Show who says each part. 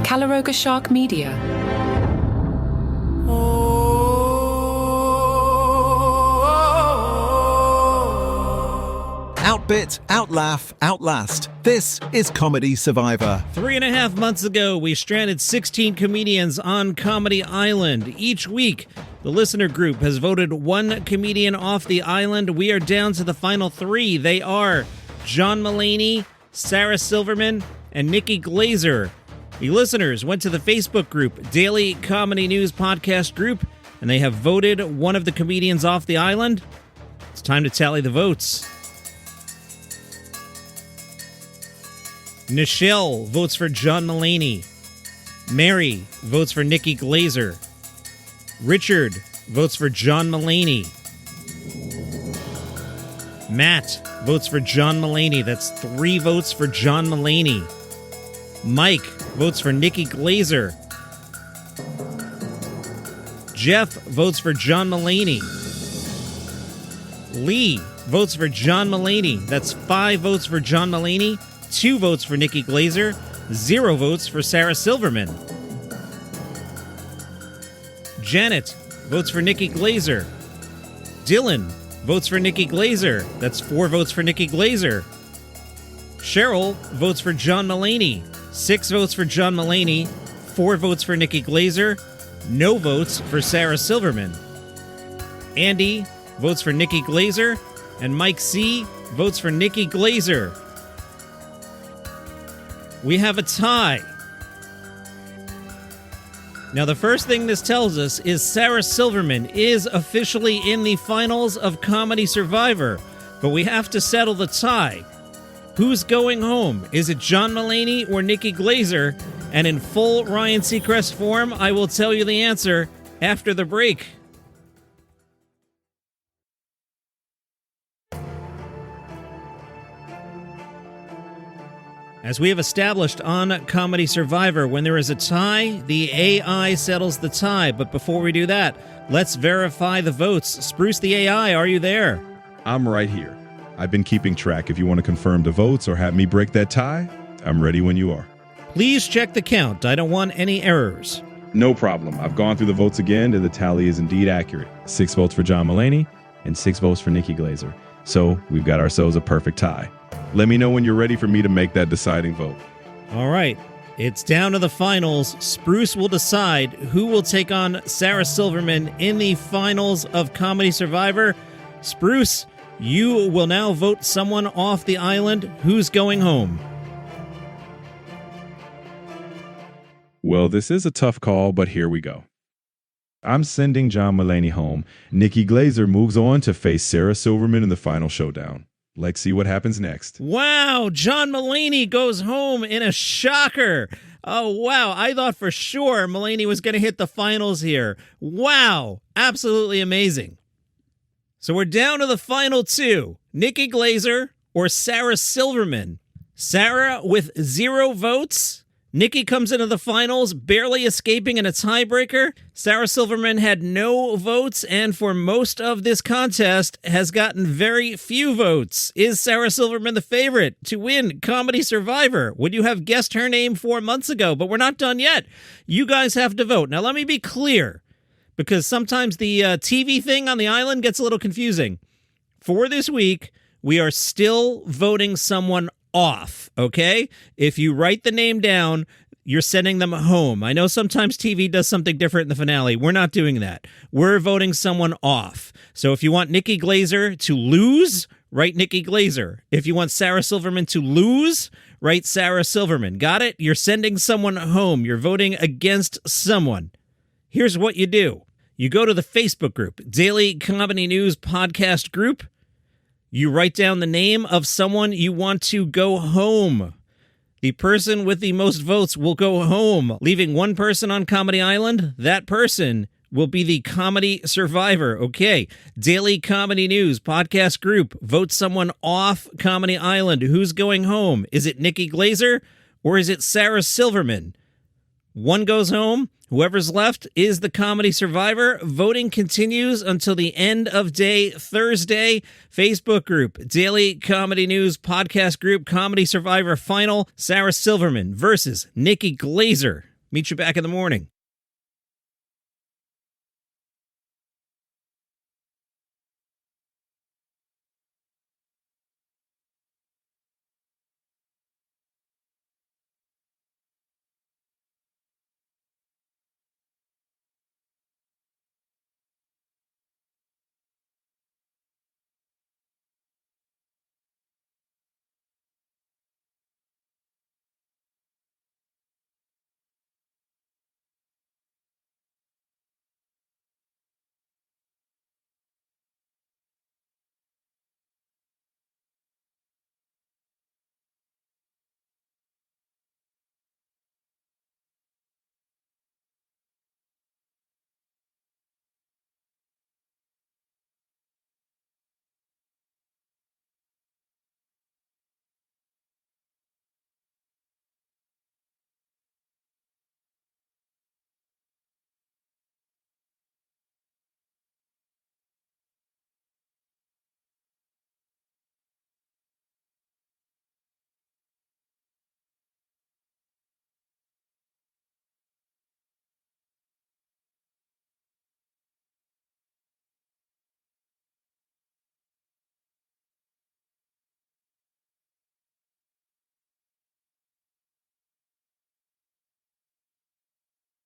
Speaker 1: Calaroga Shark Media.
Speaker 2: Outbit, outlaugh, outlast. This is Comedy Survivor.
Speaker 3: 3.5 months ago, we stranded 16 comedians on Comedy Island. Each week, the listener group has voted one comedian off the island. We are down to the final three. They are John Mulaney, Sarah Silverman, and Nikki Glaser. The listeners went to the Facebook group, Daily Comedy News Podcast Group, and they have voted one of the comedians off the island. It's time to tally the votes. Nichelle votes for John Mulaney. Mary votes for Nikki Glaser. Richard votes for John Mulaney. Matt votes for John Mulaney. That's 3 votes for John Mulaney. Mike votes for Nikki Glaser. Jeff votes for John Mulaney. Lee votes for John Mulaney. That's 5 votes for John Mulaney. 2 votes for Nikki Glaser, 0 votes for Sarah Silverman. Janet votes for Nikki Glaser. Dylan votes for Nikki Glaser. That's 4 votes for Nikki Glaser. Cheryl votes for John Mulaney. 6 votes for John Mulaney, 4 votes for Nikki Glaser, no votes for Sarah Silverman. Andy votes for Nikki Glaser, and Mike C. votes for Nikki Glaser. We have a tie. Now, the first thing this tells us is Sarah Silverman is officially in the finals of Comedy Survivor, but we have to settle the tie. Who's going home? Is it John Mulaney or Nikki Glaser? And in full Ryan Seacrest form, I will tell you the answer after the break. As we have established on Comedy Survivor, when there is a tie, the AI settles the tie. But before we do that, let's verify the votes. Spruce the AI, are you there?
Speaker 4: I'm right here. I've been keeping track. If you want to confirm the votes or have me break that tie, I'm ready when you are.
Speaker 3: Please check the count. I don't want any errors.
Speaker 4: No problem. I've gone through the votes again, and the tally is indeed accurate. 6 votes for John Mulaney and 6 votes for Nikki Glaser. So we've got ourselves a perfect tie. Let me know when you're ready for me to make that deciding vote.
Speaker 3: All right. It's down to the finals. Spruce will decide who will take on Sarah Silverman in the finals of Comedy Survivor. Spruce, you will now vote someone off the island. Who's going home?
Speaker 4: Well, this is a tough call, but here we go. I'm sending John Mulaney home. Nikki Glaser moves on to face Sarah Silverman in the final showdown. Let's see what happens next.
Speaker 3: Wow, John Mulaney goes home in a shocker. Oh, wow. I thought for sure Mulaney was going to hit the finals here. Wow, absolutely amazing. So we're down to the final 2, Nikki Glaser or Sarah Silverman. Sarah with 0 votes. Nikki comes into the finals, barely escaping in a tiebreaker. Sarah Silverman had no votes, and for most of this contest has gotten very few votes. Is Sarah Silverman the favorite to win Comedy Survivor? Would you have guessed her name 4 months ago? But we're not done yet. You guys have to vote. Now, let me be clear, because sometimes the TV thing on the island gets a little confusing. For this week, we are still voting someone off, okay? If you write the name down, you're sending them home. I know sometimes TV does something different in the finale. We're not doing that. We're voting someone off. So if you want Nikki Glaser to lose, write Nikki Glaser. If you want Sarah Silverman to lose, write Sarah Silverman. Got it? You're sending someone home. You're voting against someone. Here's what you do. You go to the Facebook group, Daily Comedy News Podcast Group. You write down the name of someone you want to go home. The person with the most votes will go home, leaving one person on Comedy Island. That person will be the Comedy Survivor. Okay, Daily Comedy News Podcast Group. Vote someone off Comedy Island. Who's going home? Is it Nikki Glaser or is it Sarah Silverman? One goes home. Whoever's left is the Comedy Survivor. Voting continues until the end of day Thursday. Facebook group, Daily Comedy News Podcast Group, Comedy Survivor Final. Sarah Silverman versus Nikki Glaser. Meet you back in the morning.